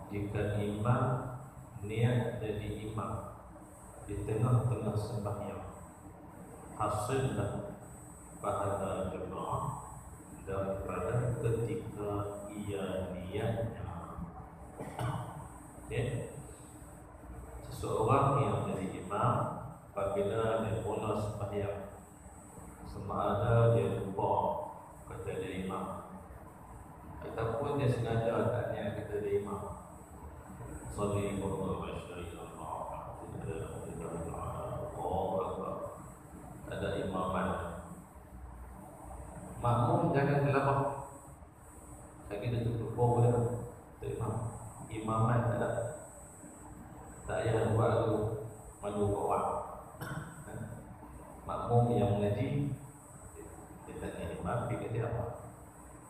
jika imam niat jadi imam di tengah-tengah sembahyang, hasillah pahala jemaah daripada ketika ia niatnya. Okay. Seseorang yang jadi imam apabila dia mula sembahyang, sama ada dia lupa kata dia imam ataupun dia sengaja tak niat kata dia imam, salli wa ada imaman, makmum jangan gelabah lagi dia tutup boleh tak imam, imaman tak ada, tak payah buat lagu malu kawan. Makmum yang mengaji dia tanya imam dia kata apa,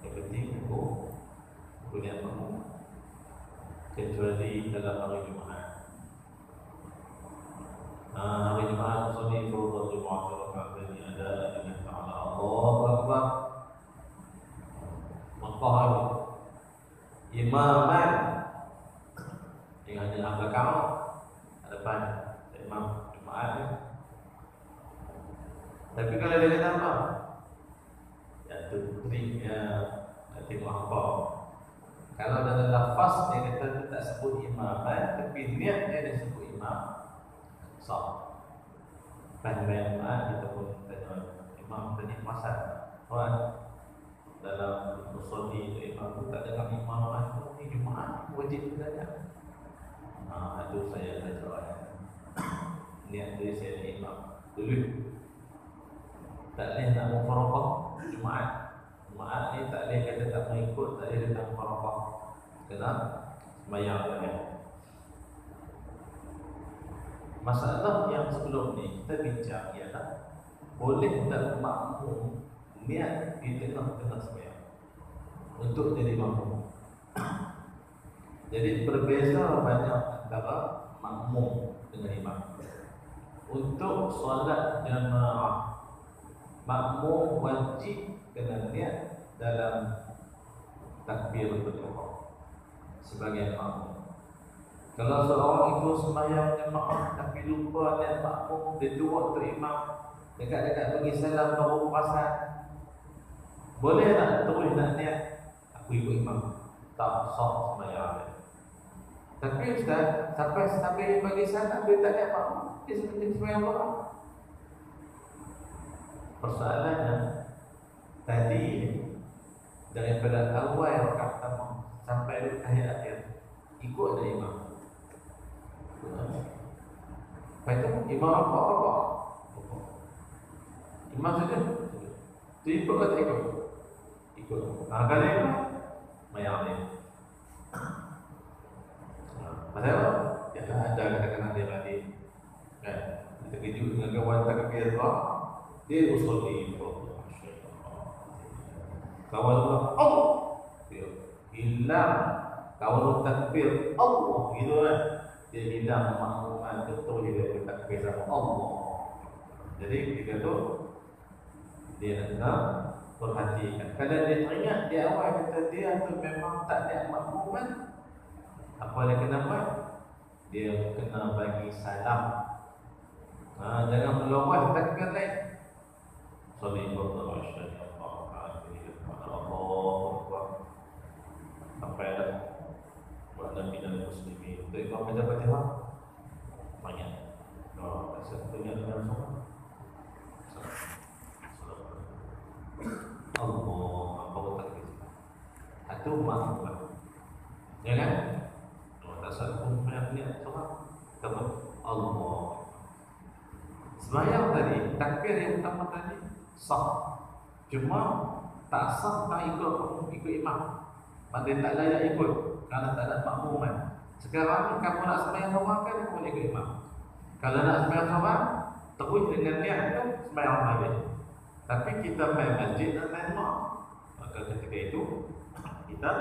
yang penting aku punya makmum, kecuali dalam hari Jumaat. Hari Jumaat sunni fardhu Jumaat rakaat ini ada dengan ta'ala Allahu Akbar. Maka imaman yang hanya nak belakang hadapan imam Jumaat ni. Tapi kalau dia kata apa, ya tu triknya nanti apa. Kalau dalam lafaz dia kata tak sebut imaman, tapi niat dia sebut imam, sah. Bahan-bahan Jumaat kita pun tanya imam tadi masa tuan dalam musolli imam tu tak dengar imaman tu ni Jumaat wajib belajar. Itu saya ada jawab. Niat diri saya ni imam dulu. Tak boleh nak mufaraqah Jumaat. Jumaat ni tak boleh kata tak mengikut, tak boleh datang mufaraqah. Kena sembahyang dia. Masalah yang sebelum ni kita bincang ialah boleh tak makmum niat di tengah-tengah sembahyang untuk jadi makmum. Jadi berbeza banyak antara makmum dengan imam. Untuk solat jamaah, makmum wajib kena niat dalam takbir berdoa sebagai makmum. Kalau seorang itu sembahyang jemaah tapi lupa niat makmum, dia tua untuk imam, dekat-dekat bagi salam baru perasan, boleh tak terus nak niat aku ikut imam? Tak sah sembahyang dia. Tapi ustaz, sampai bagi salam dia tak niat makmum, dia seperti sembahyang orang. Persoalannya tadi daripada awal rakaat pertama sampai ayat akhir ikut dari imam. Lepas itu imam apa? Imam saja. Dia ikut ke tak ikut? Ikut. Kalau imam mayang ni. Pasal apa? Ya ada kata-kata dia tadi. Kan? Kita kejut dengan kawan takbir tu. Dia usul di kawan tu Allah. Dia hilang kawan takbir Allah gitu kan. Dia hilang makmuman betul dia bertakbir sama Allah. Jadi kita tu dia nak perhatikan. Kalau dia teringat di awal kata dia tu memang tak ada makmuman, apa dia kena buat? Dia kena bagi salam. Jangan melawat takbir lain. Sallallahu alaihi wasallam. Sampai dah buat Nabi dan Muslimin. Untuk imam baca Fatihah banyak. Satunya dengan semua. Allah apa takbir. Itu makmum. Ya kan? Tak satu niat sama. Kata Allah. Sembahyang tadi, takbir yang pertama tadi sah. Cuma tak sah tak ikut imam. Maksudnya tak layak ikut kerana tak ada makmuman. Sekarang ni kamu nak sembahyang seorang kan kamu boleh ikut imam. Kalau nak sembahyang seorang, terus dengan niat tu sembahyang balik. Tapi kita main masjid dan main mak, maka ketika itu kita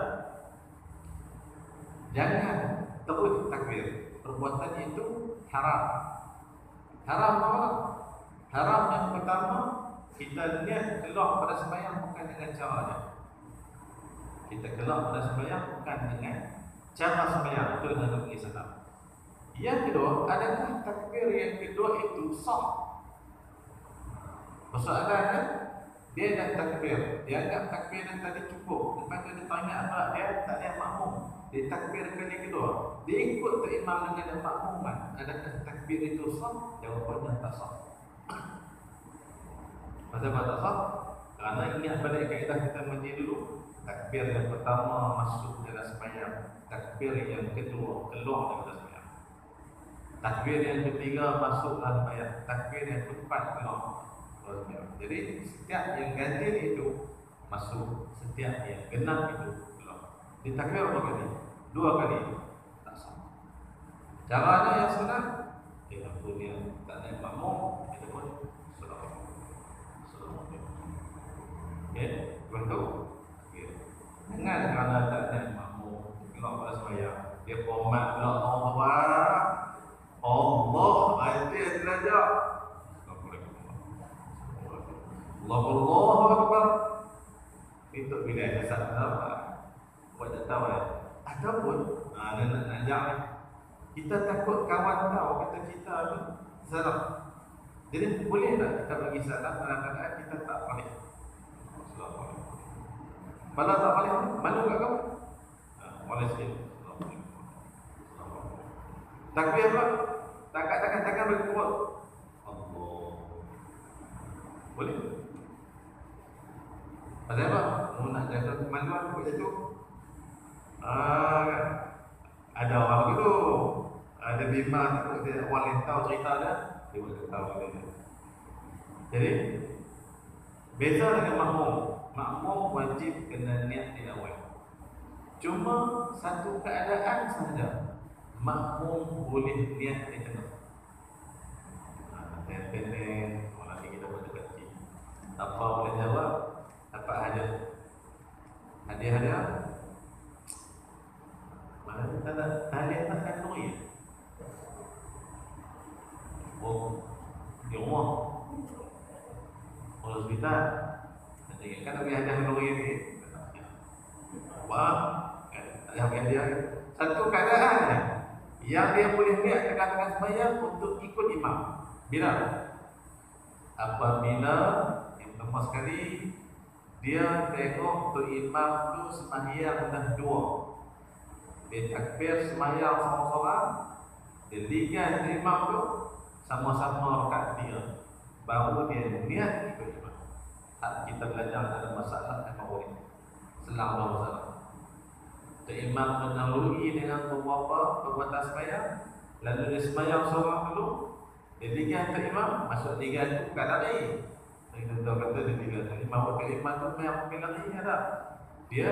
jangan terus takbir. Perbuatan itu haram. Haram apa? Haram yang pertama, kita niat keluar pada sembahyang bukan dengan caranya. Kita keluar pada sembahyang bukan dengan cara sembahyang itu dengan pergi salam. Yang kedua, adakah takbir yang kedua itu sah? Persoalannya dia nak takbir, dia anggap takbir yang tadi cukup. Lepas tu dia tanya apa, dia tak ada makmum. Dia takbir kali kedua, dia ikut tu imam dengan makmuman. Adakah takbir itu sah? Jawapannya tak sah. Kenapa tak sah? Kerana ingat balik kaedah kita mengaji dulu. Takbir yang pertama masuk dalam sembahyang, takbir yang kedua keluar daripada sembahyang, takbir yang ketiga masuk dalam sembahyang, takbir yang keempat keluar daripada sembahyang. Jadi setiap yang ganjil itu masuk, setiap yang genap itu keluar. Di takbir berapa kali? 2 kali. Tak sah. Caranya yang sunat, dia punya tak ada makmum, kita pun salam. Okay, betul. Jangan kerana tak ada makmum keluar pada sembahyang, dia format pula Allah ada derajat. Allahu Akbar. Itu bila ada salam buat tak tahu ya. Ataupun ada nak ajak ni, kita takut kawan tahu kata kita ni salam. Jadi boleh tak kita bagi salam kadang-kadang kita tak boleh. Kalau tak boleh, malu kat kau? Boleh sikit. Takbir apa? Takkan berkuat. Allah. Boleh? Pasal apa? Mau nak jatuh kemaluan buat jatuh. Ada orang begitu. Ada bimbang takut dia orang lain tahu cerita dia, dia boleh tahu dia. Jadi beza dengan makmum. Makmum wajib kena niat di awal. Cuma satu keadaan sahaja makmum boleh niat di tengah. Pendek-pendek, orang lagi kita berdekat. Apa boleh jawab? Apa hadiah? Hadiah-hadiah? Mana kita tak hadiah tak kandungi? Oh, di rumah, hospital. Kan ada hadiah kandungi ni. Wah, ada hadiah. Satu keadaan yang dia boleh niat tengah-tengah sembahyang untuk ikut imam. Bila? Apabila yang pertama sekali dia tengok tu imam tu sembahyang dah 2. Dia takbir sembahyang seorang-seorang, dia ligan imam tu sama-sama rakaat 3. Baru dia niat ikut imam. Kita belajar dalam masalah memang boleh selang dalam masalah. Imam mendahului dengan beberapa perbuatan sembahyang, lalu dia sembahyang seorang dulu, dia ligan ke imam, masuk ligan tu bukan lari. Kita tahu kata dia ligan ke imam, bukan imam tu memang bukan lari ada. Dia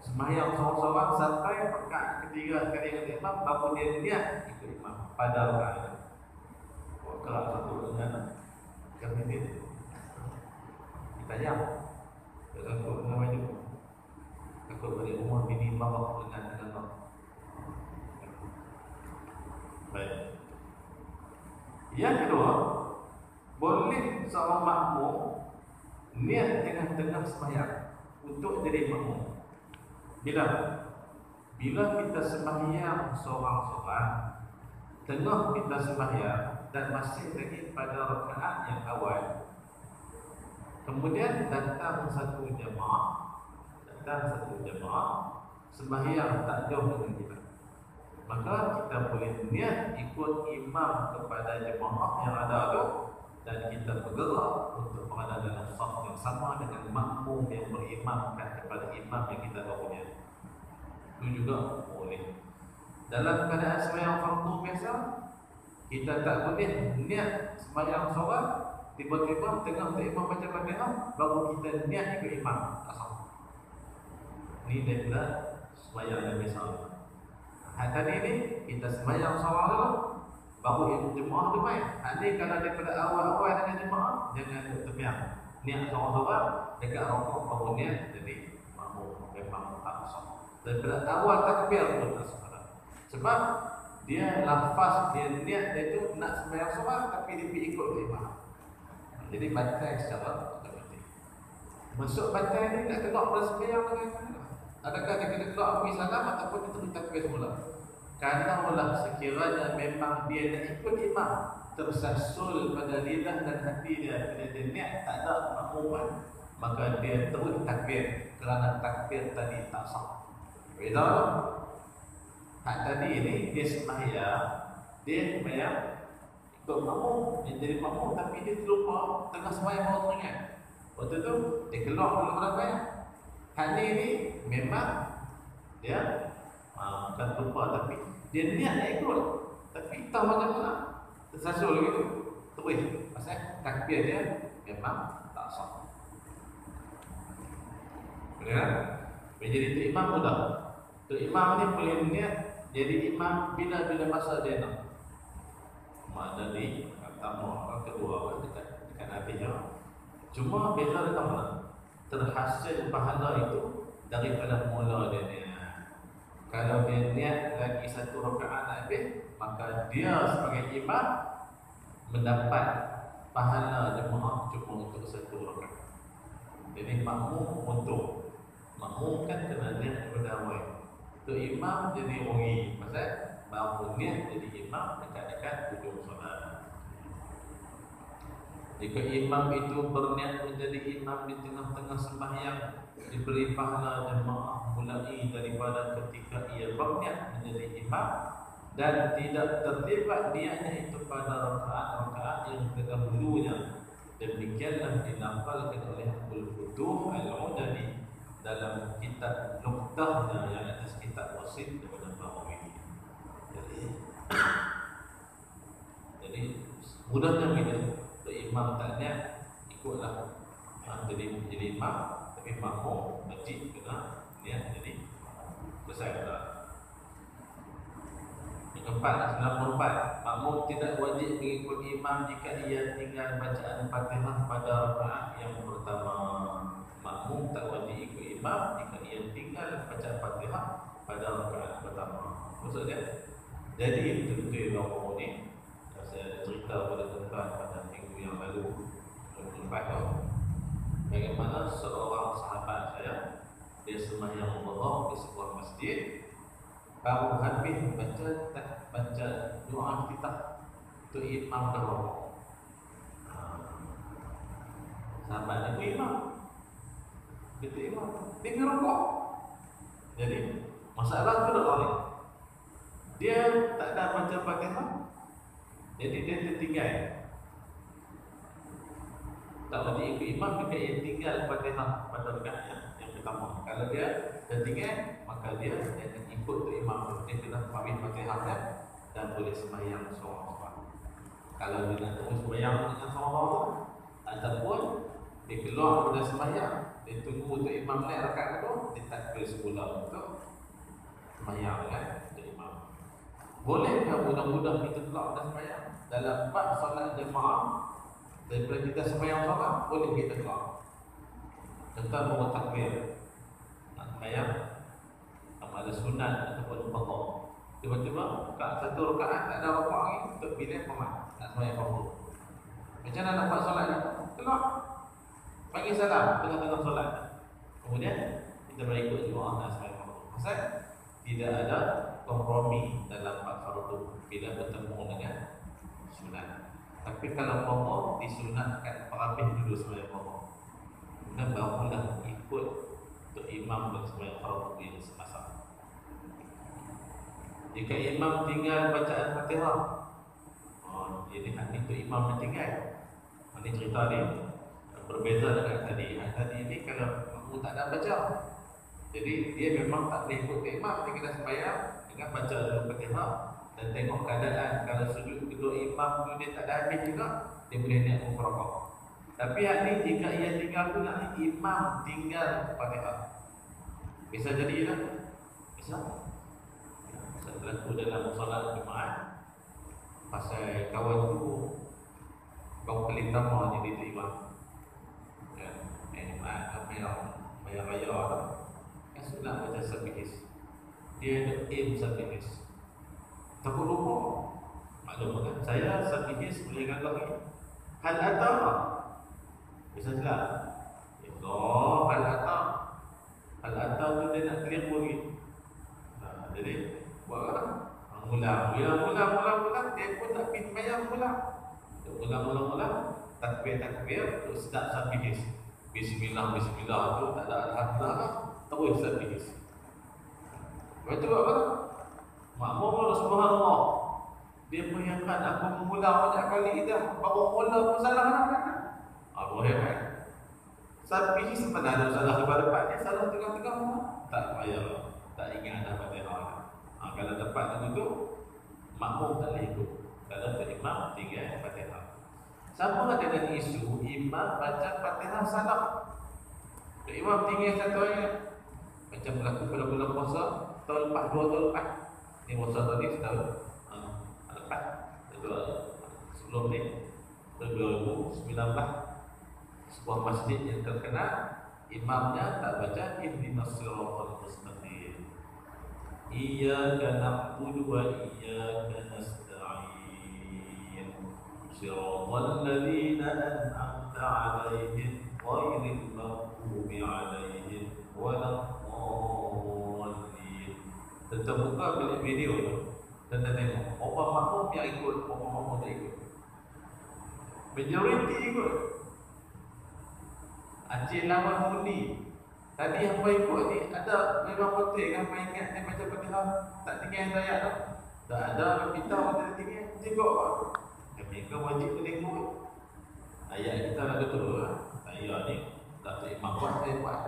sembahyang seorang-seorang sampai rakaat ketiga sekali dengan imam, baru dia niat ikut imam pada rakaat. Kalau satu dengan kami ni tanya, takut dengan maju, takut balik rumah bini bapak dengan bapak. Baik. Yang kedua, boleh seorang makmum niat tengah-tengah sembahyang untuk jadi makmum. Bila kita sembahyang seorang-seorang, tengah kita sembahyang dan masih lagi pada rakaat yang awal, kemudian datang satu jemaah sembahyang tak jauh dengan kita, maka kita boleh niat ikut imam kepada jemaah yang ada itu, dan kita bergerak untuk berada dalam saf yang sama dengan makmum yang berimamkan kepada imam yang kita barunya. Itu juga boleh. Dalam keadaan sembahyang fardu biasa, kita tak boleh niat sembahyang solat tiba-tiba tengah imam baca Fatihah baru kita niat ikut imam. Asal. Ini dia pula sembahyang yang biasa. Tadi ni kita sembahyang solat dulu, baru ikut jemaah tu main. Ini kalau daripada awal-awal dengan jemaah, jangan terbiang. Niat solat dekat rokok baru niat jadi makmum memang tak sah. Daripada awal takbir pun tak sah. Sebab dia lafaz dia niat dia tu nak sembahyang solat tapi dia pergi ikut imam. Jadi bantai secara otomatik. Masuk bantai ni nak tengok pada sembahyang dengan mana? Adakah dia kena keluar bagi salam ataupun dia terus takbir semula? Kalaulah sekiranya memang dia nak ikut imam, tersasul pada lidah dan hati dia, dia niat tak ada makmuman, maka dia terus takbir kerana takbir tadi tak sah. Beza. Hak tadi ni dia sembahyang, dia sembahyang ikut makmum, dia jadi makmum tapi dia terlupa tengah sembahyang baru teringat. Waktu tu dia keluar dalam sembahyang. Hak ni memang dia bukan lupa tapi dia niat nak ikut, tapi tahu macam mana tersasul gitu terus pasal takbir dia memang tak sah. Boleh kan? Jadi tu imam mudah. Tu imam ni boleh niat jadi imam bila-bila masa dia nak. Makna ni pertama, kedua dekat hatinya. Cuma beza dekat mana? Terhasil pahala itu daripada mula dia niat. Kalau dia niat lagi satu rakaat nak habis, maka dia sebagai imam mendapat pahala jemaah cuma untuk satu rakaat. Jadi makmum untung. Makmum kan kena niat daripada awal. Tu imam jadi rugi pasal baru niat jadi imam dekat-dekat hujung solat. Jika imam itu berniat menjadi imam di tengah-tengah sembahyang, diberi pahala jemaah mulai daripada ketika ia berniat menjadi imam dan tidak terlibat niatnya itu pada rakaat-rakaat yang terdahulunya. Demikianlah dinafalkan oleh Abdul Futuh Al-Udani dalam kitab Nuqtahnya yang atas kitab Wasit daripada Bahawi. Jadi mudahnya bila imam tak niat, ikutlah jadi imam, tapi makmum wajib kena niat jadi selesai dah. Yang keempat, 94, makmum tidak wajib mengikut imam jika ia tinggal bacaan Fatihah pada rakaat yang pertama. Makmum tak wajib ikut imam jika ia tinggal bacaan Fatihah pada rakaat pertama. Maksudnya, jadi betul-betul orang ni saya cerita pada tuan pada minggu yang lalu, bagaimana seorang sahabat saya dia sembahyang zuhur di sebuah masjid, baru habis baca doa kita tu imam dah rukuk. Sahabat itu imam, itu imam, dia rukuk. Jadi masalah tu dah ni, dia tak ada baca Fatihah. Jadi dia tertinggal. Tak wajib ikut imam jika ia tinggal Fatihah pada rakaat yang pertama. Kalau dia tertinggal, maka dia akan ikut tu imam. Dia kena faham Fatihah dan boleh sembahyang seorang-seorang. Kalau dia nak terus sembahyang dengan seorang-seorang, ataupun dia keluar pada sembahyang, dia tunggu tu imam naik rakaat kedua, dia takbir semula untuk sembahyang tu imam. Bolehkah mudah-mudah kita keluar pada sembahyang? Dalam bab solat jemaah, daripada kita sembahyang solat, boleh kita keluar. Contoh bawa takbir, nak sembahyang sama ada sunat ataupun fardhu. Tiba-tiba buka satu rakaat tak ada rakaat lagi untuk pilih format nak sembahyang fardhu. Macam mana nak buat solat ni? Keluar, bagi salam tengah-tengah solat. Kemudian kita berikut jemaah nak sembahyang fardhu. Pasal tidak ada kompromi dalam bab fardhu bila bertemu dengan sunat. Tapi kalau fardhu disunatkan perhabis dulu sembahyang fardhu, kemudian barulah ikut untuk imam dan sembahyang fardhu yang semasa. Jika imam tinggal bacaan Fatihah, jadi hak ni tu imam yang tinggal. Ini cerita ni berbeza dengan tadi. Tadi ni kalau makmum tak ada baca, jadi dia memang tak boleh ikut imam, dia kena sembahyang dengan baca dulu Fatihah dan tengok keadaan. Kalau sujud kedua imam tu dia tak ada habis juga, dia boleh niat mufraqah. Tapi hak ni jika ia tinggal tu nak imam tinggal Fatihah, bisa jadi tak? Bisa. Berlaku dalam solat Jumaat, pasal kawan tu baru kali pertama jadi tu imam. Jumaat bayar raya tu kan sunat baca sabihis. Dia ada aim sabihis, takut lupa. Maklum kan, saya sabihis boleh gagal lagi. Hal ata bisa jelas. Itu hal ata tu dia nak keliru lagi. Jadi buat apa? Ulang, dia pun tak pergi bayar ulang. Ulang, takbir, terus sedap sampai his. Bismillah tu tak ada alhamdulillah lah. Terus sampai his. Lepas tu apa? Makmum subhanallah. Dia bayangkan aku mengulang banyak kali dah. Baru mula pun salah kan? Boleh kan? Sampai his mana ada salah depan dia, salah tengah-tengah tak payah. Tak ingat ada Fatihah. Kalau dapat itu makmum tak boleh ikut. Kalau tu imam tinggal Fatihah. Sama dengan isu imam baca Fatihah salah. Imam tinggal satu ayat. Macam berlaku pada bulan puasa tahun lepas, 2 tahun lepas. Ni puasa tadi setahun lepas. Sebelum ni 2019 sebuah masjid yang terkenal, imamnya tak baca ihdinas siratal mustaqim. Iyyaka na'budu wa iyyaka nasta'in. Siratal ladzina an'amta 'alaihim ghairil maghdubi 'alaihim waladdallin. Kita buka bilik video tu dan kita tengok orang makmum yang ikut, orang makmum tak ikut. Majoriti ikut. Acik lawan mundi. Tadi yang ikut ni ada memang penting kan, ingat dia baca Fatihah tak tinggal ayat tu. Tak ada kita orang tinggal tengok apa. Mereka wajib tengok ayat kita ada betul lah. Ayat ni tak imam buat, saya buat.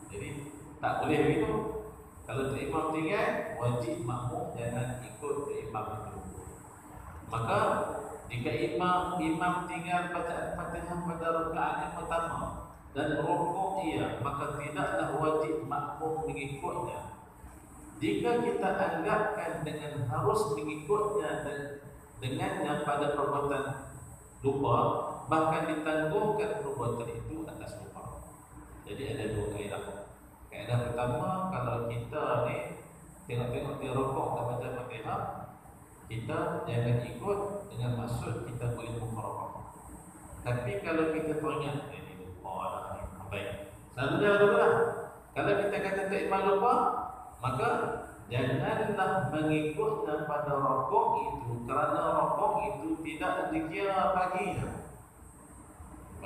Jadi tak boleh begitu. Kalau imam tinggal, wajib makmum jangan ikut imam itu. Maka jika imam tinggal bacaan Fatihah pada rakaat yang pertama dan rukuk ia, maka tidaklah wajib makmum mengikutnya. Jika kita anggapkan dengan harus mengikutnya dan dengannya pada perbuatan lupa, bahkan ditanggungkan perbuatan itu atas lupa. Jadi ada 2 kaedah. Kaedah pertama, kalau kita ni tengok-tengok dia rukuk tak baca Fatihah, kita jangan ikut dengan maksud kita boleh mufaraqah. Tapi kalau kita teringat ini lupa dah ni, baik. Selalunya adalah kalau kita kata tak imam lupa, maka janganlah mengikutnya pada rukuk itu, kerana rukuk itu tidak dikira baginya.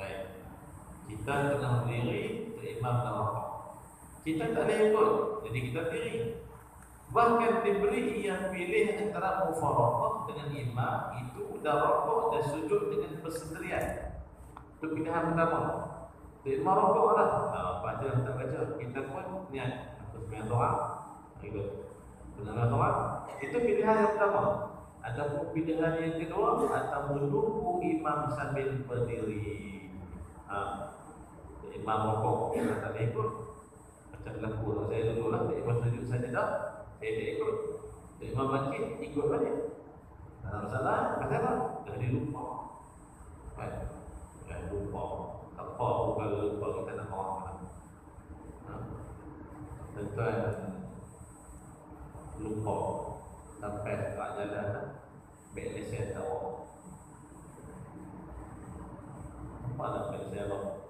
Baik. Kita kena berdiri untuk imam dan rukuk. Kita tak boleh ikut, jadi kita diri. Bahkan diberi yang pilih antara mufaraqah dengan imam, itu dah rukuk dan sujud dengan persendirian. Itu pilihan pertama. Imam rukuk lah, baca tak baca, kita pun niat aku sembahyang doa, ikut benar doa. Itu pilihan yang pertama. Ataupun pilihan yang kedua, atau menunggu imam sambil berdiri. Imam rukuk kita tak boleh ikut. Macam berlaku saya dulu lah, imam sujud saja dah, saya tak ikut. Imam bangkit, ikut balik. Tak ada masalah, pasal dah dilupa. Dah lupa. Apa pun kalau lupa kita nak maafkan. Tuan lupa sampai kat jalan, baik lesen tahu. Apa nak lesen apa?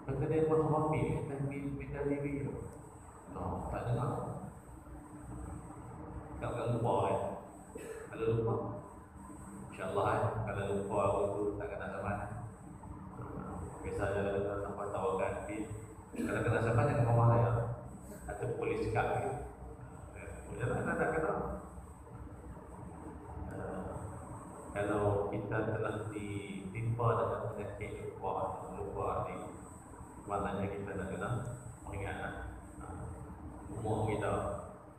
Maka dia pun hobi, dan minta diri tu. No, tak dengar. Tak lupa kan? Kalau lupa, InsyaAllah kalau lupa itu tak kena zaman. Biasanya kalau sampai tawakan, kalau kena zaman jangan ngomong saya. Atau polis cakap lagi. Jangan tak kena. Kalau kita telah ditimpa dengan penyakit lupa ni, maknanya kita nak kena mengingat umur kita.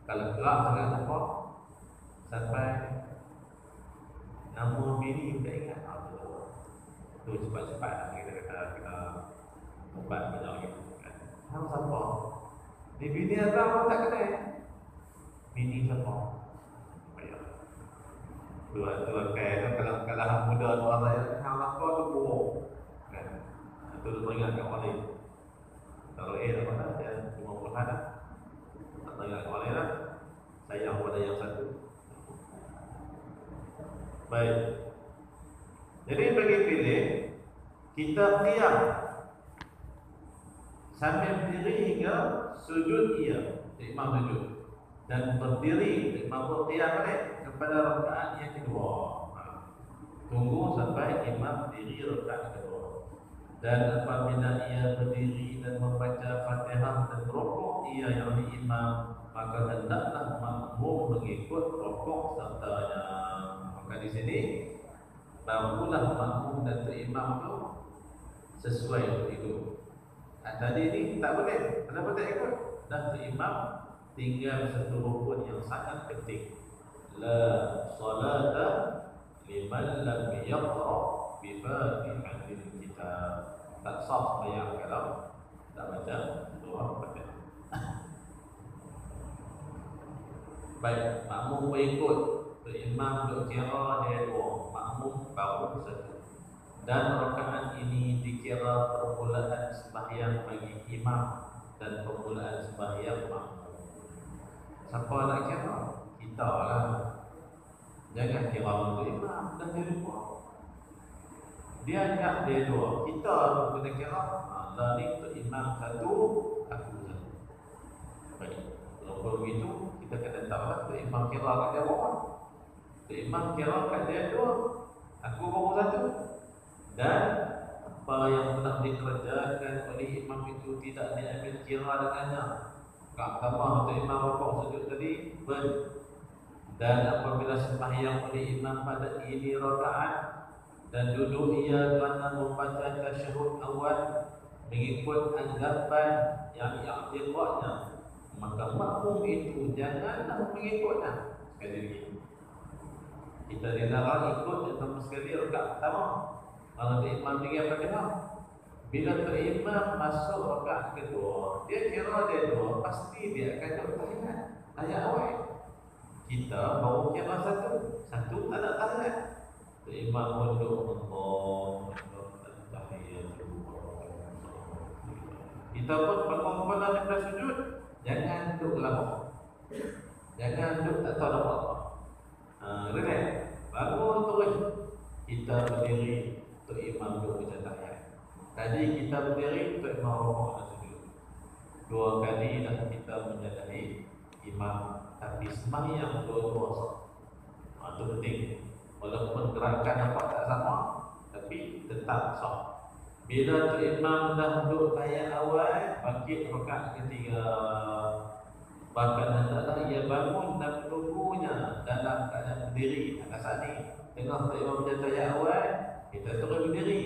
Kalau gerak sangat lupa sampai nama bini tak ingat, tu cepat-cepat kita kata ubat banyak lagi. Hang siapa? Di bini abang pun tak kenal. Bini siapa? Dua kayak kalau hang muda tua saya, hang lapor tu bohong. Kan? Itu dia ingat kat wali. Kalau tak mana dia cuma puluhan dah. Tak ingat kat wali lah. Sayang pada yang satu. Baik. Jadi bagi pilih kita diam Sambil berdiri hingga sujud ia, imam sujud, dan berdiri imam berqiyam balik kepada rakaat yang kedua. Tunggu sampai imam berdiri rakaat kedua. Dan apabila ia berdiri dan membaca Fatihah dan rukuk ia yang imam, maka hendaklah makmum mengikut rukuk sertanya. Maka di sini barulah makmum dan imam itu sesuai untuk itu. Tadi ini tak boleh. Kenapa tak ikut? Dah imam tinggal satu rukun yang sangat penting. La salata liman lam yaqra bi fatihatil kitab. Tak sah sembahyang kalau tak baca surah Fatihah. Baik, makmum berikut, imam duk kira dia dua, makmum baru satu. Dan rakaat ini dikira permulaan sembahyang bagi imam dan permulaan sembahyang makmum. Siapa nak kira? Kita lah. Jangan kira untuk imam dan dia lupa. Dia ingat dia dua. Kita kena kira lah ni untuk imam satu, aku satu. Baik. Kalau begitu kita kena tahu lah untuk imam kira kat dia berapa. Untuk imam kira kat dia dua, aku baru satu. Dan apa yang telah dikerjakan oleh imam itu tidak diambil kira dengannya. Tak tambah untuk imam rukuk sujud tadi dan apabila sembahyang oleh imam pada ini rakaat dan duduk ia kerana membaca tasyahud awal mengikut anggapan yang i'tiqadnya, maka makmum itu janganlah mengikutnya. Sekali lagi, kita dilarang ikut sama sekali rakaat pertama. Kalau imam tinggal Fatihah, bila imam masuk rakaat kedua, dia kira dia dua, pasti dia akan duduk tahiyat ayat awal. Kita baru kira satu tak nak tahiyat. Imam duduk Allah tahiyat. Kita pun bangun daripada sujud, jangan duduk lama, jangan duduk tak tahu apa. Relax, bangun terus. Kita berdiri untuk imam duduk baca tahiyat. Tadi kita berdiri untuk imam rukuk dan sujud. Dua kali dah kita menyalahi imam, tapi sembahyang dua-dua sah. Itu penting. Walaupun gerakan nampak tak sama, tapi tetap sah. Bila tu imam dah duduk tahiyat awal, bangkit rakaat ketiga. Bahkan hendaklah ia bangun dan menunggunya dalam keadaan berdiri. Saat ni tengah tu imam baca tahiyat awal, kita terus berdiri.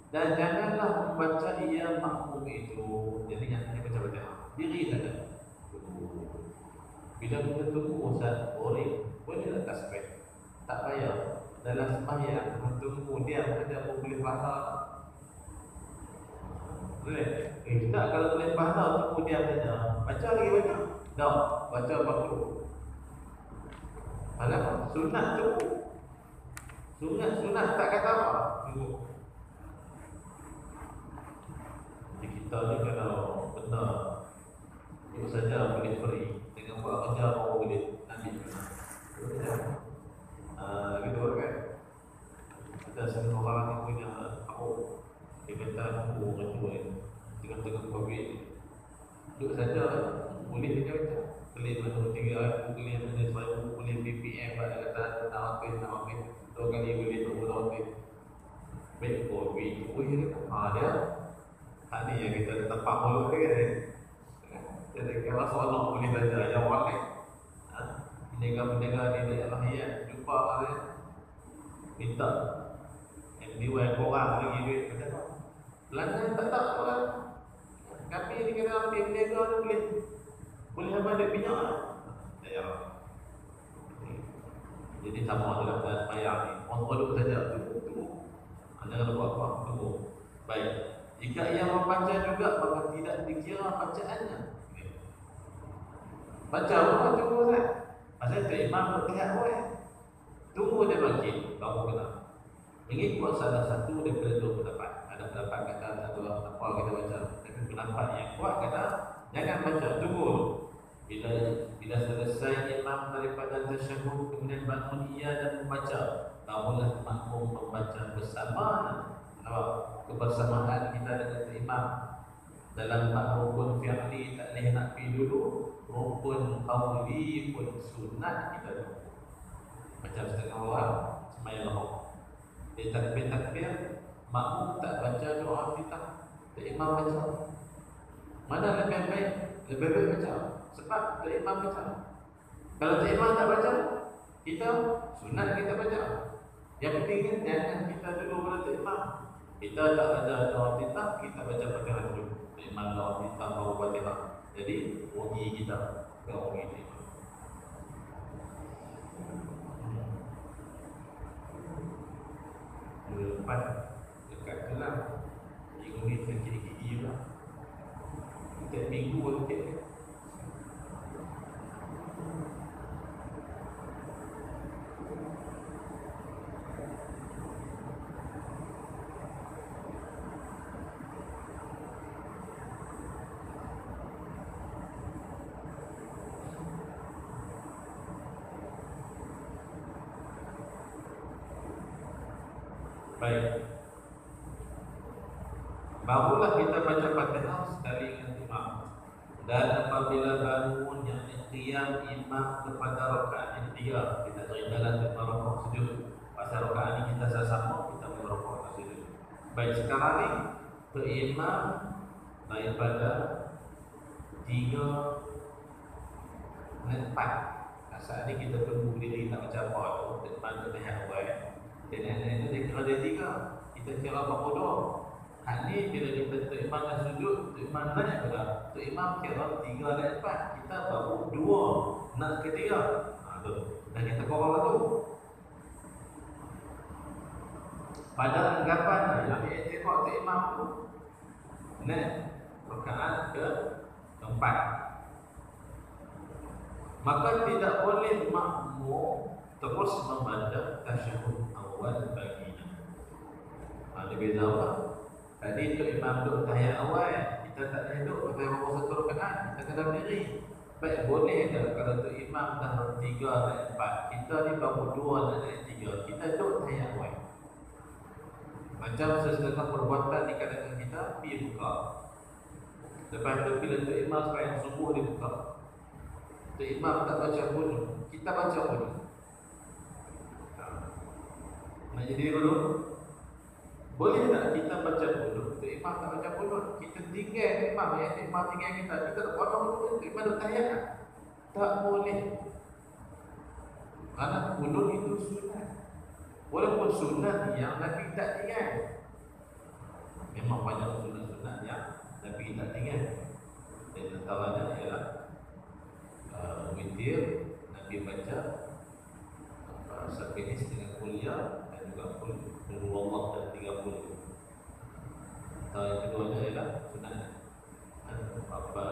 Dan janganlah membaca ia makmum itu. Jadi jangan baca-baca, diri saja. Bila kita tunggu Ustaz, boleh tak tasbih? Tak payah. Dalam sembahyang tunggu dia saja pun boleh pahala. Boleh? Tak, kalau boleh pahala tunggu dia saja. Baca lagi baca. Tak, baca waktu. Alah, sunat tunggu. Sunat tak kata apa. Tunggu. Jadi kita ni kalau benar itu saja boleh free. Dengan buat kerja baru boleh ambil. Gitu kan. Ada setengah orang yang punya tahu dia kata aku orang tua ni tengah-tengah COVID duduk saja boleh baca-baca. Kelih mana 3 kelih mana 1,000 boleh BPM pada kata nak wakil 2 kali boleh 20 wakil. Baik COVID dia hak ni yang kita tempat mulut dia kan. Jadi kalau soalan boleh baca yang wakil penjaga-penjaga ni dia lahir jumpa dia minta diwan korang lagi duit macam pelanggan tak orang. Kami ni kena ambil penjaga ni boleh apa duit minyak ya. Jadi sama dalam sembahyang ni orang duduk saja tunggu. Jangan buat apa, tunggu. Baik, jika ia membaca juga maka tidak dikira bacaannya. Baca apa tunggu Ustaz? Pasal tu imam berpihak awal. Tunggu dia bangkit baru kena. Mengikut salah satu daripada dua pendapat. Ada pendapat kata satu apa kita baca. Tapi pendapat yang kuat kata jangan baca, tunggu. Bila selesai imam daripada tasyahud kemudian bangun ia dan membaca, barulah makmum membaca bersama. Kebersamaan kita dengan imam. Dalam bab rukun fi'li tak boleh nak pergi dulu, rukun qawli pun sunat kita dulu. Macam setengah orang sembahyang lohor, dia takbir, makmum tak baca doa iftitah, imam baca. Mana lebih baik? Lebih baik baca. Sebab imam baca. Kalau imam tak baca, kita sunat kita baca. Yang penting kan jangan kita dulu pada imam. Kita tak ada doa iftitah, kita baca Fatihah dulu. Imam doa iftitah baru Fatihah. Jadi rugi kita, bukan rugi dia. Lepas dekat kelam minggu ni sakit gigi lah. Setiap minggu baru sakit. Baik. Barulah kita baca Fatihah sekali dengan imam. Dan apabila bangun yang qiyam imam kepada rakaat yang ketiga, kita terimalah untuk rakaat sujud. Pasal rakaat ini kita sama-sama, kita merakaat sujud. Baik, sekarang ni berimam daripada 3 4. Saat ni kita tunggu diri tak baca apa tu, depan terlihat awal. Dan itu dia kira dia 3. Kita kira berapa doa. Hal ni bila kita imam dah sujud, imam naik pula. Imam kira 3 dan 4. Kita baru 2 nak ke 3. Tu. Dan kita korang tu. Pada anggapan yang diiktikad imam tu, naik rakaat ke 4. Maka tidak boleh makmum terus membaca tasyahud awal baginya. Ada beza apa? Tadi untuk imam duduk tahiyat awal, kita tak boleh duduk pakai baru satu rakaat, kita kena berdiri. Baik, boleh tak kalau untuk imam dah 3 dan 4, kita ni baru 2 dan 3, kita duduk tahiyat awal. Macam sesetengah perbuatan di kalangan kita, pergi buka. Lepas tu bila untuk imam sembahyang subuh dia buka. Untuk imam tak baca pun, kita baca pun. Nak jadi dulu? Boleh tak kita baca dulu? Untuk imam tak baca dulu, kita tinggal imam, imam tinggal kita tak potong dulu, imam duduk tahiyat. Tak boleh. Kerana dulu itu sunat. Walaupun sunat yang Nabi tak tinggal. Memang banyak sunat-sunat yang Nabi tak tinggal. Dan antaranya ialah witir, Nabi baca Sabinis dengan kuliah dan juga Nurul Allah dan 30. Atau yang keduanya ialah sunat apa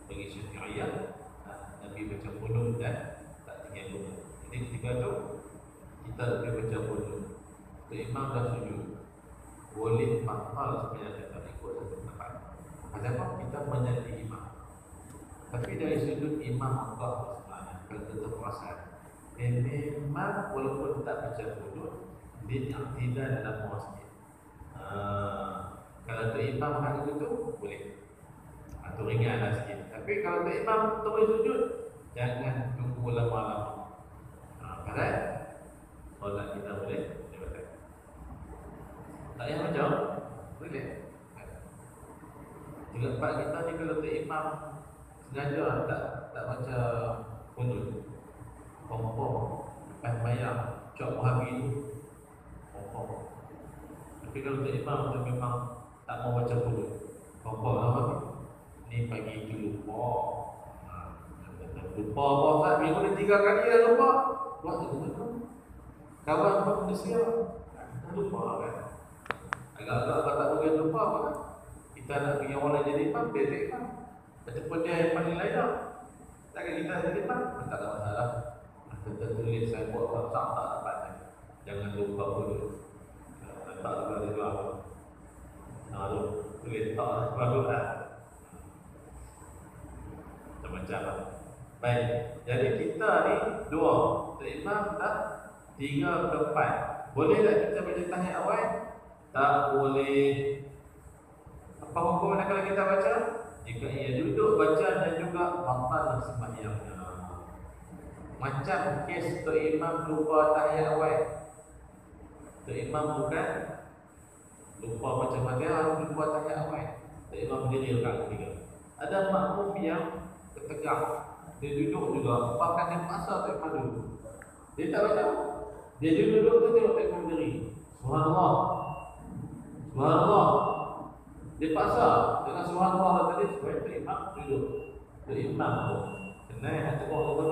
bagi Syafi'iyah, Nabi baca qunut dan tak tinggal qunut. Jadi ketika tu kita lebih baca qunut. Imam dah sujud, boleh hafal sebenarnya kita ikut satu pendapat. Kenapa? Kita menjadi imam. Tapi dari sudut imam Allah sebenarnya kalau kita perasan, imam walaupun tak baca qunut, dia tidak dalam masjid. Kalau tu imam hari itu boleh, atau ringanlah sikit. Tapi kalau tu imam terus sujud, jangan tunggu lama-lama. Pasal solat kita boleh baca. Tak payah baca, boleh. 3/4 kita ni kalau tu imam sengaja tak baca qunut, kompor lepas bayar cok habis tu kompor. Tapi kalau tu imam tu memang tak mau baca qunut, kompor apa ni pagi tu lupa. Lupa apa tak minggu ni 3 kali dah lupa. Buat tu betul. Kawan pun manusia lupa kan. Agak-agak kalau tak boleh lupa apa kan. Kita nak pergi orang jadi imam, bedek kan. Ataupun dia yang paling lain dah. Takkan kita jadi imam, tak ada masalah. Kita tulis saya buat WhatsApp tak dapat. Jangan lupa dulu. Tak lupa dia apa. Lalu tulis tak baru lah. Macam-macam lah. Baik, jadi kita ni 2, imam dah 3/4. Boleh tak kita baca tahiyat awal? Tak boleh. Apa Apa hukumnya kalau kita baca? Jika ia duduk baca dan juga batal sembahyangnya. Macam kes Tok Imam lupa tahiyat awal. Tok Imam bukan lupa baca Fatihah, lupa tahiyat awal. Tok Imam berdiri rakaat ketiga. Ada makmum yang tertegak, dia duduk juga, bahkan dia paksa Tok Imam duduk. Dia tak baca. Dia duduk tu tengok Tok Imam berdiri. Subhanallah. Subhanallah. Dia paksa dengan subhanallah tadi supaya Tok Imam duduk. Tok Imam tu kena nak tengok tu.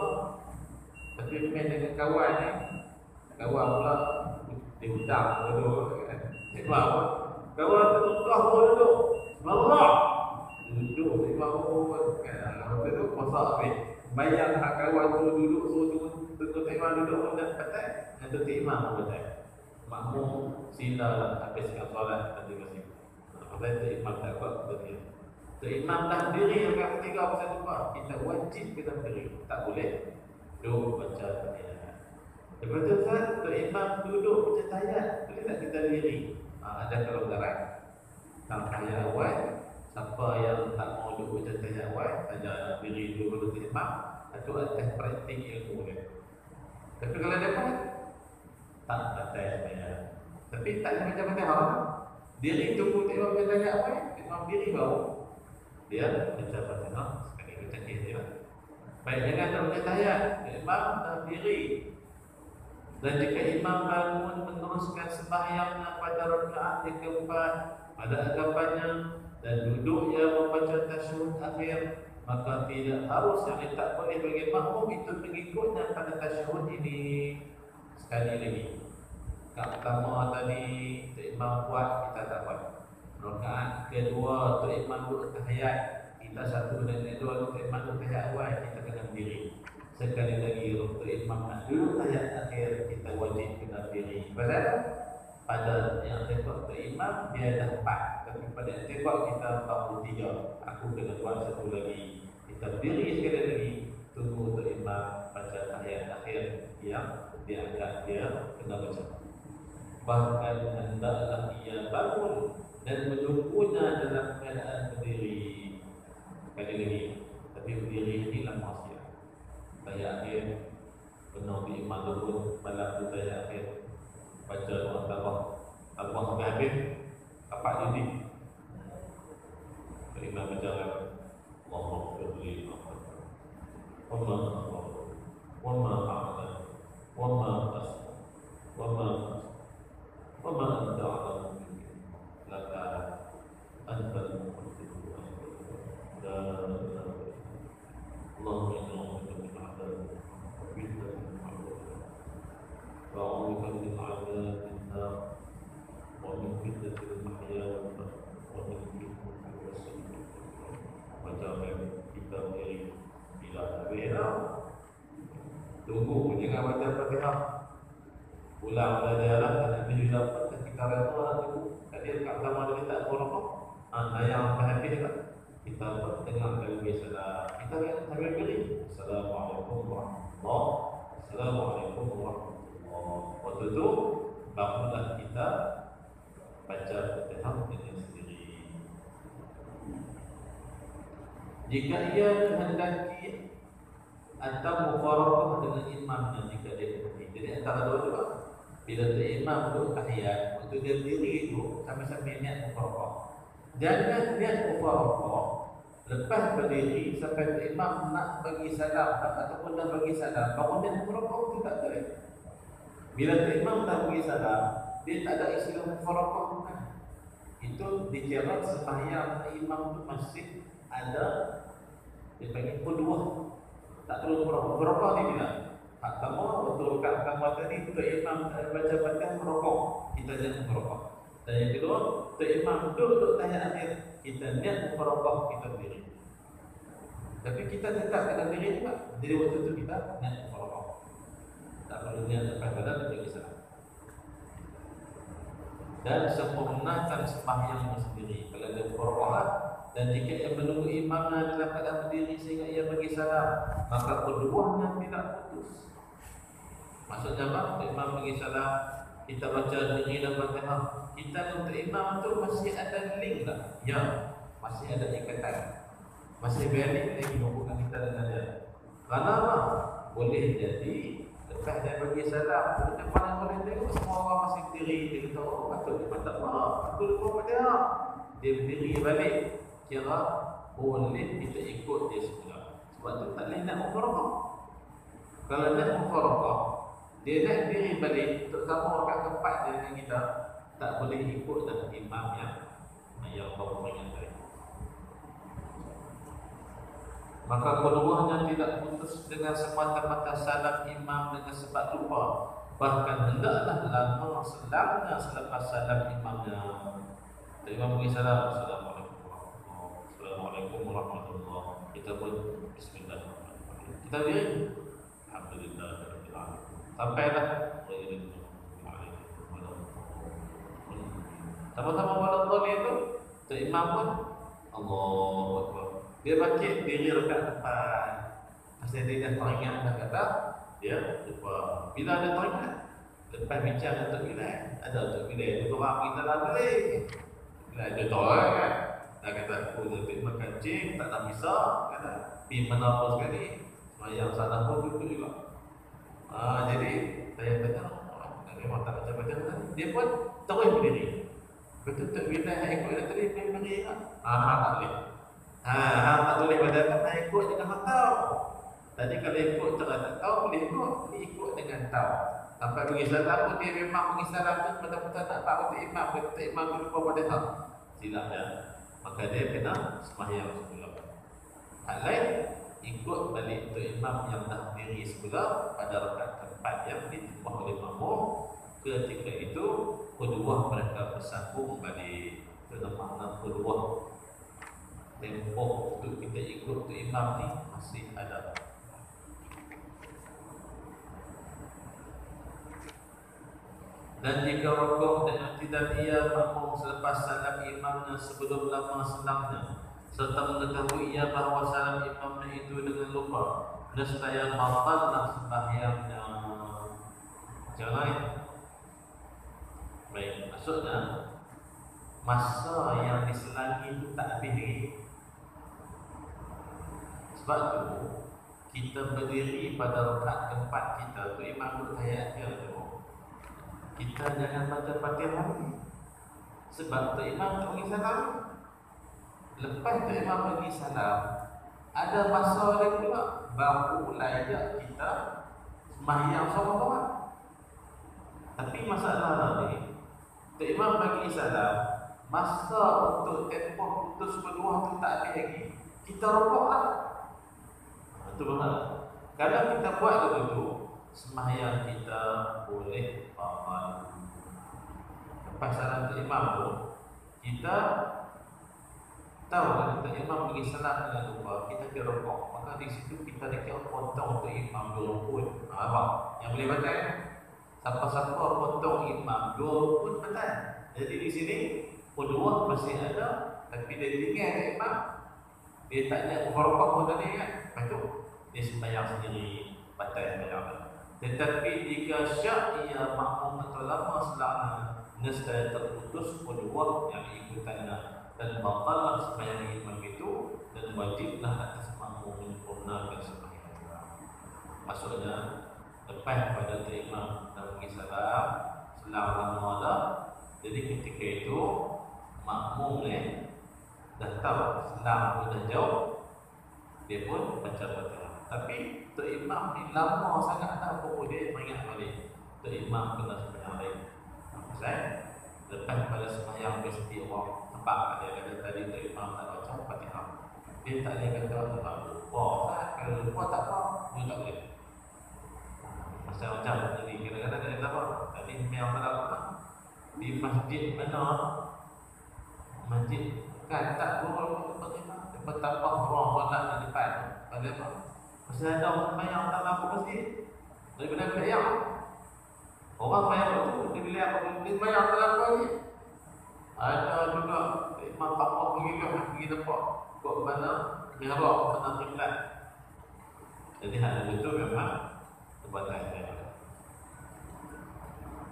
Tapi main dengan kawan ni, kawan pula dia hutang duduk kan. Sebab kawan tu kau duduk. Subhanallah. Duduk Tok Imam kan. Lepas tu masak habis. Bayang hak kawan tu duduk suruh tunggu Tok Imam duduk dan patah. Itu Tok Imam patah. Makmum sila habiskan solat tadi masih. Apa Tok Imam tak kuat berdiri. Tok Imam dah berdiri rakaat ketiga pasal lupa. Kita wajib kita berdiri. Tak boleh duduk baca Fatihah. Lepas tu Tok Imam duduk baca tahiyat. Boleh tak kita berdiri? Ada kelonggaran. Dalam tahiyat awal, siapa yang tak mau duduk baca tahiyat awal, ada berdiri dulu baca Tok Imam. Itu adalah praktik ilmu dia. Tapi kalau dia pun tak batal sebenarnya. Tapi tak ada baca Fatihah. Diri tunggu Tok Imam baca tahiyat awal, Tok Imam diri baru dia baca Fatihah sekali baca dia. Baik, jangan tak baca tahiyat. Imam dah diri. Dan jika imam bangun meneruskan sembahyangnya pada rakaat yang keempat pada anggapannya dan duduknya membaca tasyahud akhir, maka tidak harus yang tak boleh bagi makmum itu mengikutnya pada tasyahud ini. Sekali lagi, rakaat pertama tadi Tok Imam buat, kita tak buat. Rakaat kedua Tok Imam duduk tahiyat, kita satu dan dua Tok Imam duduk tahiyat awal, kita kena berdiri. Sekali lagi Tok Imam nak duduk tahiyat akhir, kita wajib kena berdiri. Pasal pada yang tengok Tok Imam dia dah 4, tapi pada yang tengok kita 43. Aku kena buat satu lagi. Kita berdiri sekali lagi, tunggu Tok Imam baca tahiyat akhir yang dianggap dia kena baca. Bahkan hendaklah ia bangun dan menunggunya dalam keadaan berdiri. Sekali lagi, tapi berdiri inilah maksiat. Tahiyat akhir penuh di imam dulu malam tu tahiyat akhir baca doa tambah sampai habis kapak dinding imam baca Allahumma firli wa ma wa ma a'lam wa ma asma wa ma anta a'lam laka antal muqaddim dan Allahumma وأعوذ من عذاب النار ومن فتنة المحيا والممات ومن فتنة الوسيلة وجعل kita berdiri bila habislah tunggu jangan baca Fatihah pulang belajar dan Nabi dapat ketika rela tunggu tadi kat pertama tadi tak berapa yang habis kan kita tengah kali salah kita sambil berdiri Assalamualaikum warahmatullahi wabarakatuh. Assalamualaikum warahmatullahi. Waktu itu bangunlah kita baca Fatihah dengan sendiri. Jika ia menghendaki atau mufaraqah dengan imamnya jika dia berhenti. Jadi antara dua juga. Bila imam duduk tahiyat, waktu dia berdiri itu sambil-sambil niat mufaraqah. Jangan niat mufaraqah lepas berdiri sampai imam nak bagi salam ataupun dah bagi salam, baru dia mufaraqah itu tak boleh. Bila imam dah bagi salam, dia tak ada istilah mufaraqah bukan. Itu dikira sembahyang imam itu masih ada dia panggil kedua. Tak perlu mufaraqah ni bila. Pertama waktu rakaat pertama tadi tu imam baca Fatihah merokok, kita jangan mufaraqah. Dan yang kedua, tu imam duduk tahiyat akhir, kita niat mufaraqah kita berdiri. Tapi kita tetap kena berdiri juga. Jadi waktu itu kita niat mufaraqah. Tak perlu niat lepas badan dan bagi salam. Dan sempurnakan sembahyangnya sendiri. Kalau dia mufaraqah dan jika ia menunggu imamnya dalam keadaan berdiri sehingga ia bagi salam, maka keduanya tidak putus. Maksudnya apa? Imam bagi salam, kita baca diri dan Fatihah, kita untuk imam tu masih ada link tak? Ya. masih ada ikatan, masih valid lagi hubungan kita dengan dia. Kerana apa? Boleh jadi lepas dia bagi salam, dekat mana boleh tengok semua orang masih berdiri. Dia kata, oh patut dia minta maaf, aku lupa pada dia berdiri balik. Kira boleh kita ikut dia semula. Sebab tu tak boleh nak mufarakah. Kalau nak mufarakah, dia nak berdiri balik untuk sama kat tempat dia dengan kita, tak boleh ikut dengan imam yang baru ingat tadi. Maka keduanya tidak putus dengan semata-mata salam imam dengan sebab lupa. Bahkan hendaklah lama selangnya selepas salam imamnya. Imam bagi salam, Assalamualaikum warahmatullahi wabarakatuh. Assalamualaikum warahmatullahi wabarakatuh. Kita pun Bismillahirrahmanirrahim. Kita diri Alhamdulillahirabbil alamin. Sampailah sama-sama pada tadi itu, Tok Imam pun Allahu Akbar. Dia bangkit diri dekat depan. Pasal dia dah teringat dah kata, dia lupa. Bila ada teringat, lepas bincang untuk Bilal, ada untuk Bilal itu orang kita dah balik. Bilal dia tahu kan. Dah kata aku lebih makan cing, tak nak bisa, kata pergi mana apa sekali. Yang salah pun duduk juga. Jadi saya tanya, memang tak baca-baca. Dia pun terus berdiri. Betul-betul bila yang ikut dia tadi, dia berdiri kan? Tak boleh. Tak boleh pada apa, ikut dengan hak tahu. Tadi kalau ikut cara tak tahu, boleh ikut. Dia ikut dengan tahu. Sampai bagi salam pun, dia memang bagi salam tu betul-betul tak tahu untuk imam. Betul imam tu lupa pada tak. Silap dia. Maka dia kena sembahyang semula. Hal lain, ikut balik untuk imam yang dah berdiri semula pada rakaat keempat yang ditambah oleh makmum. Ketika itu, kedua mereka bersambung balik. Dengan makna kedua tempoh untuk kita ikut tu imam ni masih ada. Dan jika rukuk dan tidak ia makmum selepas salam imamnya sebelum lama selangnya, serta mengetahui ia bahawa salam imamnya itu dengan lupa, nescaya batallah sembahyangnya. Jangan. Baik, maksudnya masa yang diselangi itu tak habis lagi. Sebab tu kita berdiri pada rakaat keempat kita tu imam duduk tahiyat dia tu. Kita jangan baca Fatihah lagi. Sebab tu imam tak bagi salam. Lepas tu imam bagi salam, ada masa dia pula baru layak kita sembahyang sama-sama. Tapi masalah ni, Tok Imam bagi salam, masa untuk tempoh putus kedua tu tak habis lagi. Kita rukuk lah. Itu benar. Kalau kita buat begitu, sembahyang kita boleh batal. Lepas salam Tok Imam tu, kita tahu kan Tok Imam bagi salam dengan lupa, kita pergi rukuk. Maka di situ kita dikira potong Tok Imam 2 rukun. Apa? Yang boleh batal kan? Siapa-siapa potong imam 2 rukun betul. Jadi di sini kedua masih ada, tapi dia tinggal imam. Dia tak nak mufarakah pun tadi kan. Lepas tu dia sembahyang sendiri, batal sembahyang. Tetapi jika syak ia makmum atau lama selama nescaya terputus kedua yang ikutannya dan batallah sembahyang imam itu dan wajiblah atas makmum menyempurnakan sembahyang. Maksudnya lepas pada imam dan bagi salam selang lama dah. Jadi ketika itu makmum ni dah tahu selang pun dah jauh, dia pun baca Fatihah. Tapi Tok Imam ni lama sangat tak apa dia mengingat balik. Tok Imam kena sembahyang lain. Pasal lepas pada sembahyang mesti orang tempat dia kata tadi Tok Imam tak baca Fatihah. Dia tak boleh kata lupa. Kalau lupa tak apa, dia tak boleh. Macam tadi kadang-kadang dia kata apa? Tadi memang tak di masjid mana? Masjid kan tak boleh betapa orang banyak di depan. Pada apa? Masih ada orang bayang tak mampu masjid. Daripada bayang. Orang bayang itu dia bila apa? Dia bayang tak mampu lagi. Ada juga imam tapak pergi tempat kok mana merah kena kiblat. Jadi hal itu memang terbatas.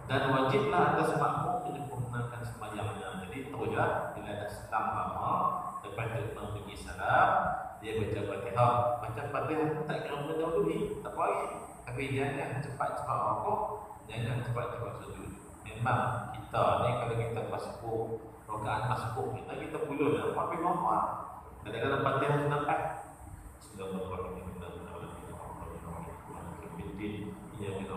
Dan wajiblah atas makmum menyempurnakan sembahyangnya. Jadi teruslah bila ada selang lama dan lepas tu imam bagi salam, dia baca Fatihah. Baca Fatihah tak kira mendahului, tak apa lagi. Tapi jangan cepat-cepat rukuk, jangan cepat-cepat sujud. Memang kita ni kalau kita masbuk, rakaat masbuk kita pulun dah. Tapi apa? Kadang-kadang Fatihah nampak. Bismillahirrahmanirrahim. Ia kita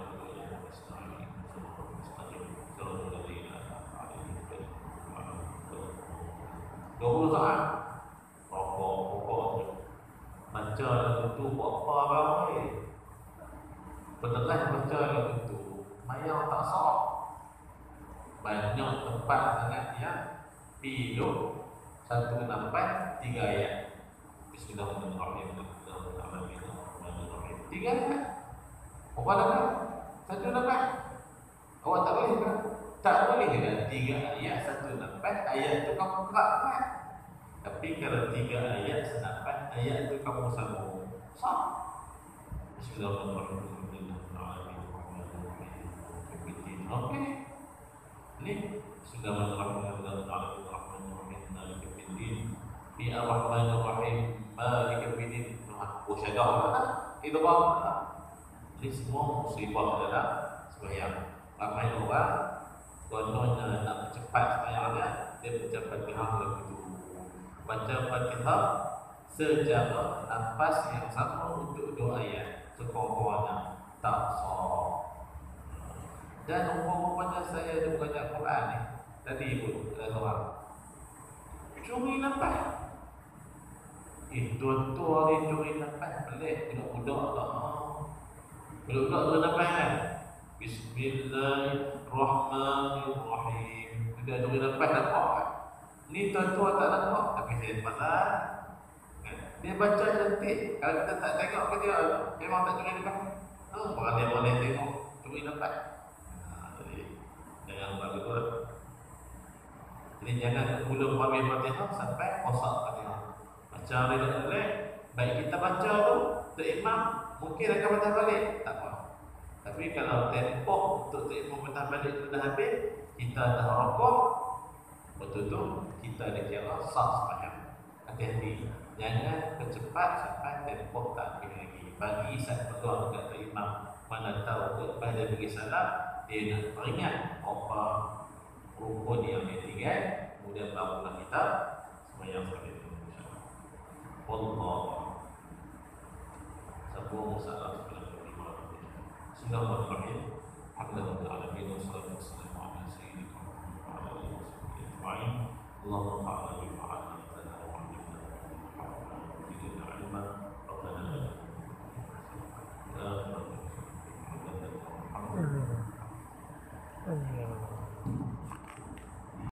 dua saat pokok baca lagu tu buat apa ramai beneran baca lagu tu mayang tak sah banyak tempat sangat yang pilih 1 nampak 3 ayat Bismillahirrahmanirrahim Bismillahirrahmanirrahim 3 ayat apa nampak 1 nampak awak tak boleh kan? Tak boleh kan? 3 ayat 1 nampak ayat tu kamu gerak. Tapi kalau 3 ayat senapan, ayat itu kamu sambung sah. Bismillahirrahmanirrahim. Okey. Ini sudah Bismillahirrahmanirrahim. Bi ar-Rahmanir-Rahim. Malik yaumiddin. Oh, syadah. Itu apa? Ini semua musibah adalah sembahyang. Ramai orang contohnya nak cepat sembahyangnya, dia baca Fatihah begitu. Baca Fatihah secara nafas yang sama untuk 2 ayat sekurang-kurangnya tak sah. Dan umpamanya saya ada baca Quran ni tadi pun ada orang curi nafas. Tuan-tuan ni curi nafas pelik budak-budak lah. Budak-budak tu nafas kan. Bismillahirrahmanirrahim. Dia curi nafas tak apa. Ni tuan-tuan tak nampak, tapi saya pasal dia baca cantik. Kalau kita tak tengok ke dia, memang tak curi lepas. Orang dia boleh tengok curi lepas. Jadi jangan buat betul. Jadi jangan mula ambil Fatihah sampai rosak Fatihah. Baca dia baik kita baca tu, Tok Imam mungkin akan baca balik, tak apa. Tapi kalau tempoh untuk Tok Imam baca balik tu dah habis, kita dah rukuk, betul-betul kita ada kira sah sembahyang. Hati-hati, jangan bercepat sampai tempoh tak habis lagi. Bagi saat peluang dekat Tok Imam, mana tahu lepas dia bagi salam, dia nak teringat apa rukun yang dia tinggal, kemudian barulah kita sembahyang seperti itu. Allah Sabung salam Bismillahirrahmanirrahim. Alhamdulillah, wassalatu wassalamu ala sayyidina Muhammad wa ala alihi wa sahbihi ajma'in. Allahumma